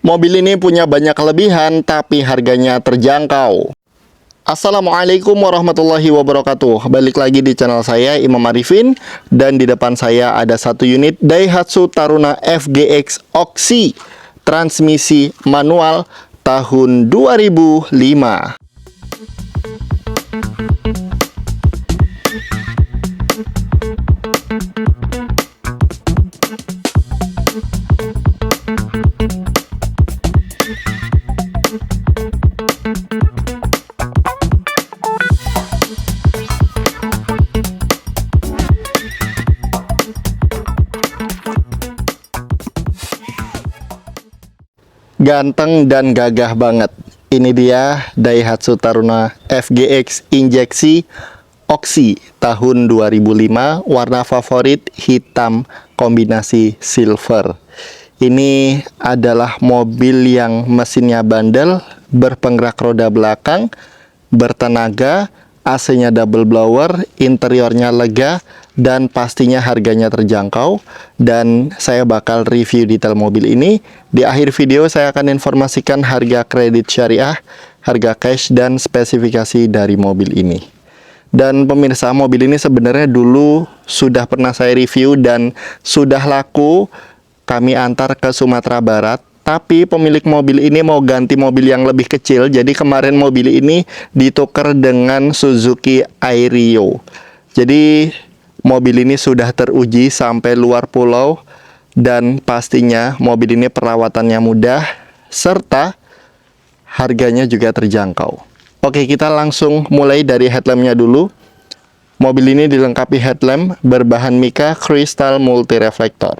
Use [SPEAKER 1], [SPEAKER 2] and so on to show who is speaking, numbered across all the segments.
[SPEAKER 1] Mobil ini punya banyak kelebihan, tapi harganya terjangkau. Assalamualaikum warahmatullahi wabarakatuh. Balik lagi di channel saya, Imam Arifin. Dan di depan saya ada satu unit Daihatsu Taruna FGX Oxy, transmisi manual tahun 2005. Ganteng dan gagah banget. Ini dia Daihatsu Taruna FGX injeksi Oxy tahun 2005. Warna favorit hitam kombinasi silver. Ini adalah mobil yang mesinnya bandel, berpenggerak roda belakang, bertenaga, AC-nya double blower, interiornya lega, dan pastinya harganya terjangkau. Dan saya bakal review detail mobil ini. Di akhir video saya akan informasikan harga kredit syariah, harga cash, dan spesifikasi dari mobil ini. Dan pemirsa, mobil ini sebenarnya dulu sudah pernah saya review dan sudah laku. Kami antar ke Sumatera Barat. Tapi pemilik mobil ini mau ganti mobil yang lebih kecil. Jadi kemarin mobil ini ditukar dengan Suzuki Airio. Jadi mobil ini sudah teruji sampai luar pulau. Dan pastinya mobil ini perawatannya mudah, serta harganya juga terjangkau. Oke, kita langsung mulai dari headlampnya dulu. Mobil ini dilengkapi headlamp berbahan mica kristal multi reflektor.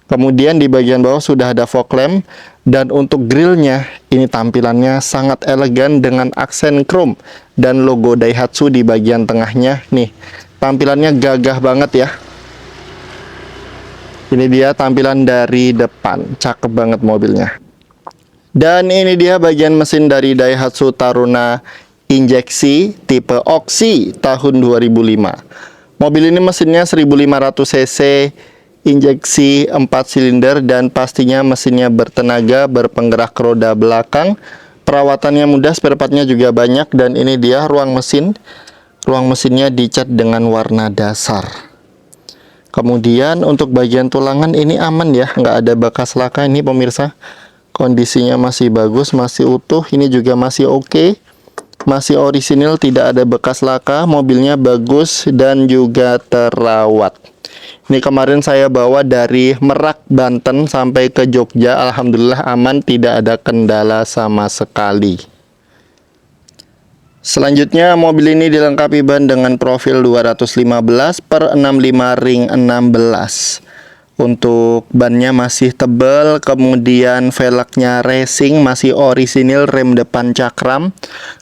[SPEAKER 1] Kemudian di bagian bawah sudah ada fog lamp. Dan untuk grillnya, ini tampilannya sangat elegan dengan aksen chrome dan logo Daihatsu di bagian tengahnya. Nih, tampilannya gagah banget ya. Ini dia tampilan dari depan, cakep banget mobilnya. Dan ini dia bagian mesin dari Daihatsu Taruna injeksi tipe Oxy tahun 2005. Mobil ini mesinnya 1500 cc, injeksi 4 silinder, dan pastinya mesinnya bertenaga, berpenggerak roda belakang. Perawatannya mudah, spare partnya juga banyak. Dan ini dia ruang mesin. Ruang mesinnya dicat dengan warna dasar. Kemudian untuk bagian tulangan ini aman ya, nggak ada bekas laka. Ini pemirsa, kondisinya masih bagus, masih utuh. Ini juga masih oke, masih orisinil, tidak ada bekas laka. Mobilnya bagus dan juga terawat. Ini kemarin saya bawa dari Merak, Banten sampai ke Jogja. Alhamdulillah aman, tidak ada kendala sama sekali. Selanjutnya mobil ini dilengkapi ban dengan profil 215/65 ring 16. Untuk bannya masih tebal, kemudian velgnya racing, masih orisinil, rem depan cakram.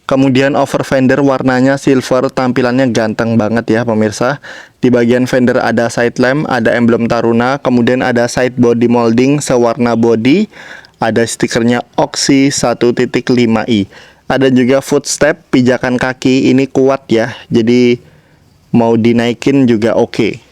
[SPEAKER 1] Kemudian over fender warnanya silver, tampilannya ganteng banget ya pemirsa. Di bagian fender ada side lamp, ada emblem Taruna, kemudian ada side body molding sewarna body, ada stikernya Oxy 1.5i. Ada juga footstep, pijakan kaki ini kuat ya, jadi mau dinaikin juga oke.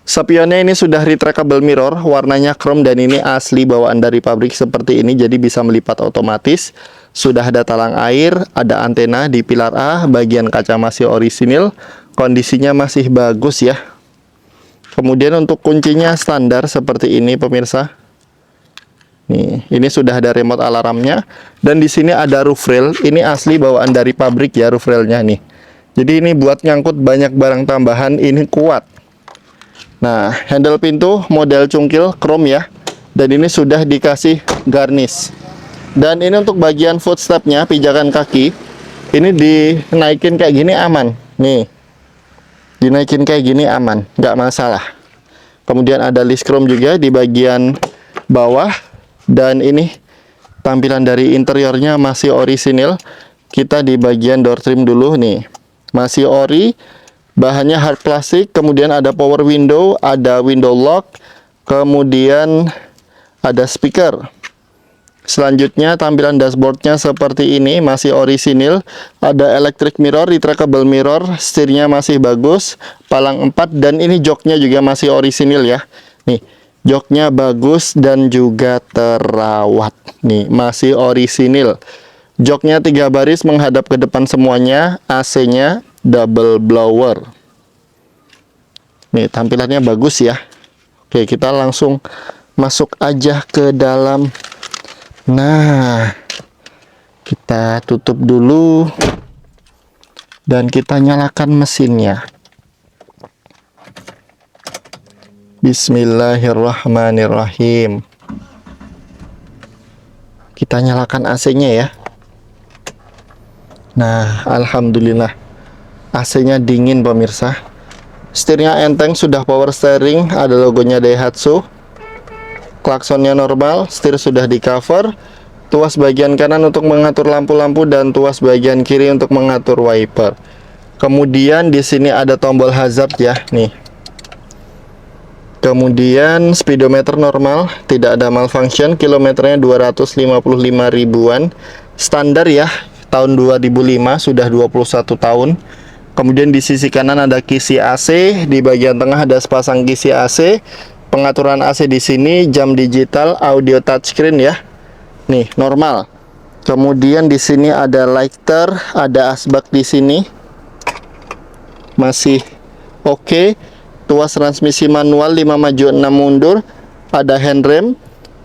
[SPEAKER 1] Spionnya ini sudah retractable mirror, warnanya chrome, dan ini asli bawaan dari pabrik seperti ini, jadi bisa melipat otomatis. Sudah ada talang air, ada antena di pilar A, bagian kaca masih orisinil, kondisinya masih bagus ya. Kemudian untuk kuncinya standar seperti ini pemirsa. Nih, ini sudah ada remote alarmnya, dan di sini ada roof rail. Ini asli bawaan dari pabrik ya roof railnya nih. Jadi ini buat nyangkut banyak barang tambahan, ini kuat. Nah, handle pintu model cungkil chrome ya. Dan ini sudah dikasih garnish. Dan ini untuk bagian footstepnya, pijakan kaki, ini dinaikin kayak gini aman. Nih, dinaikin kayak gini aman, nggak masalah. Kemudian ada list chrome juga di bagian bawah. Dan ini tampilan dari interiornya masih orisinil. Kita di bagian door trim dulu nih, masih ori. Bahannya hard plastik, kemudian ada power window, ada window lock, kemudian ada speaker. Selanjutnya tampilan dashboardnya seperti ini, masih orisinil. Ada electric mirror, retractable mirror, setirnya masih bagus, palang 4, dan ini joknya juga masih orisinil ya. Nih, Joknya bagus dan juga terawat. Nih, masih orisinil. Joknya 3 baris menghadap ke depan semuanya. AC-nya double blower. Nih, tampilannya bagus ya. Oke, kita langsung masuk aja ke dalam. Nah, kita tutup dulu. Dan kita nyalakan mesinnya. Bismillahirrahmanirrahim. Kita nyalakan AC-nya ya. Nah, alhamdulillah AC-nya dingin pemirsa. Setirnya enteng, sudah power steering, ada logonya Daihatsu. Klaksonnya normal, setir sudah di cover. Tuas bagian kanan untuk mengatur lampu-lampu dan tuas bagian kiri untuk mengatur wiper. Kemudian di sini ada tombol hazard ya, nih. Kemudian speedometer normal, tidak ada malfunction, kilometernya 255 ribuan. Standar ya, tahun 2005, sudah 21 tahun. Kemudian di sisi kanan ada kisi AC, di bagian tengah ada sepasang kisi AC. Pengaturan AC di sini, jam digital, audio touchscreen ya. Nih, normal. Kemudian di sini ada lighter, ada asbak di sini. Masih oke. Tuas transmisi manual 5 maju 6 mundur, ada handrem,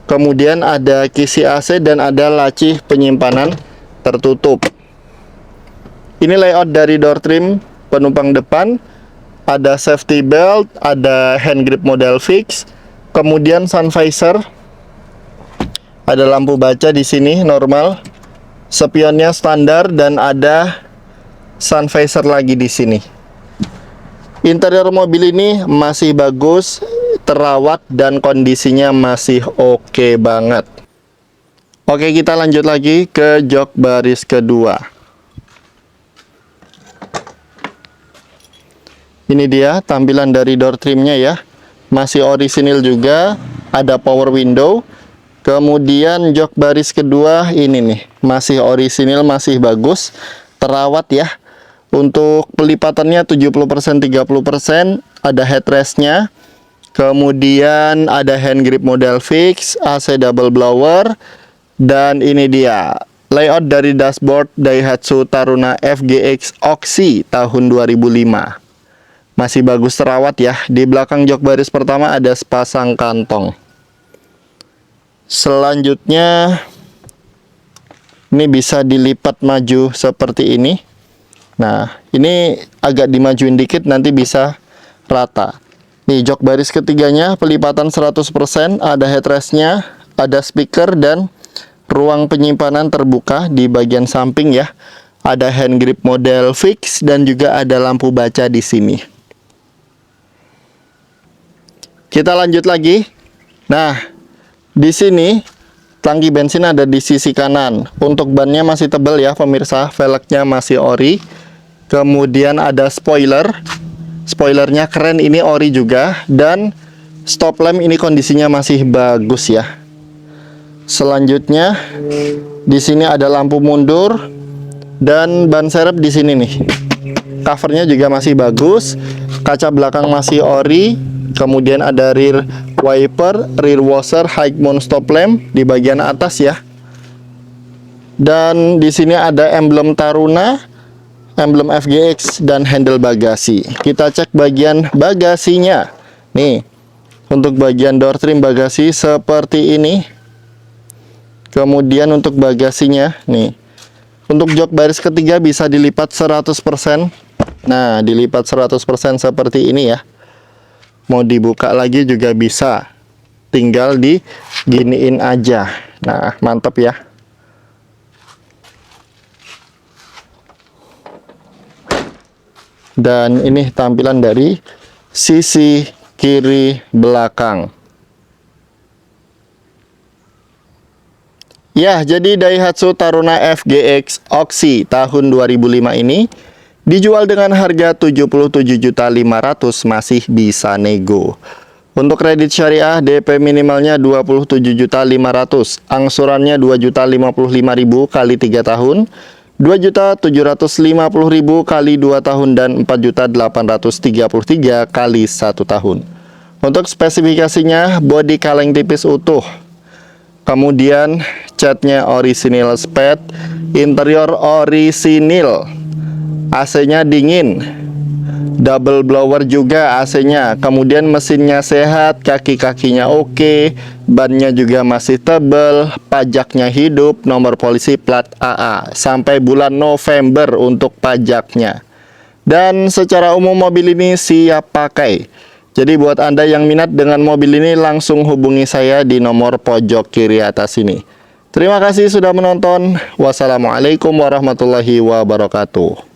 [SPEAKER 1] kemudian ada kisi AC dan ada laci penyimpanan tertutup. Ini layout dari door trim penumpang depan, ada safety belt, ada hand grip model fix, kemudian sun visor, ada lampu baca di sini normal, spionnya standar dan ada sun visor lagi di sini. Interior mobil ini masih bagus, terawat, dan kondisinya masih oke banget. Oke, kita lanjut lagi ke jok baris kedua. Ini dia tampilan dari door trimnya ya. Masih orisinil juga, ada power window. Kemudian jok baris kedua ini nih, masih orisinil, masih bagus, terawat ya. Untuk pelipatannya 70% 30%, ada headrestnya. Kemudian ada hand grip model fix, AC double blower, dan ini dia layout dari dashboard Daihatsu Taruna FGX Oxy tahun 2005. Masih bagus, terawat ya. Di belakang jok baris pertama ada sepasang kantong. Selanjutnya ini bisa dilipat maju seperti ini. Nah, ini agak dimajuin dikit, nanti bisa rata. Nih, jok baris ketiganya pelipatan 100%, ada headrestnya, ada speaker, dan ruang penyimpanan terbuka di bagian samping ya. Ada hand grip model fix dan juga ada lampu baca di sini. Kita lanjut lagi. Nah, di sini tangki bensin ada di sisi kanan. Untuk bannya masih tebal ya pemirsa, velgnya masih ori. Kemudian ada spoiler. Spoilernya keren, ini ori juga. Dan stop lamp ini kondisinya masih bagus ya. Selanjutnya di sini ada lampu mundur dan ban serep di sini nih. Covernya juga masih bagus. Kaca belakang masih ori. Kemudian ada rear wiper, rear washer, high mount stop lamp di bagian atas ya. Dan di sini ada emblem Taruna, emblem FGX, dan handle bagasi. Kita cek bagian bagasinya. Nih, untuk bagian door trim bagasi seperti ini. Kemudian untuk bagasinya, nih. Untuk jok baris ketiga bisa dilipat 100%. Nah, dilipat 100% seperti ini ya. Mau dibuka lagi juga bisa. Tinggal diginiin aja. Nah, mantap ya. Dan ini tampilan dari sisi kiri belakang. Ya, jadi Daihatsu Taruna FGX Oxy tahun 2005 ini dijual dengan harga 77.500.000, masih bisa nego. Untuk kredit syariah DP minimalnya 27.500.000, angsurannya 2.055.000 kali 3 tahun, 2.750.000 kali 2 tahun, dan 4.833.000 kali 1 tahun. Untuk spesifikasinya, bodi kaleng tipis utuh, kemudian catnya orisinil spet, interior orisinil, AC-nya dingin, double blower juga AC-nya, kemudian mesinnya sehat, kaki-kakinya oke, bannya juga masih tebal, pajaknya hidup, nomor polisi plat AA, sampai bulan November untuk pajaknya. Dan secara umum mobil ini siap pakai. Jadi buat Anda yang minat dengan mobil ini, langsung hubungi saya di nomor pojok kiri atas ini. Terima kasih sudah menonton. Wassalamualaikum warahmatullahi wabarakatuh.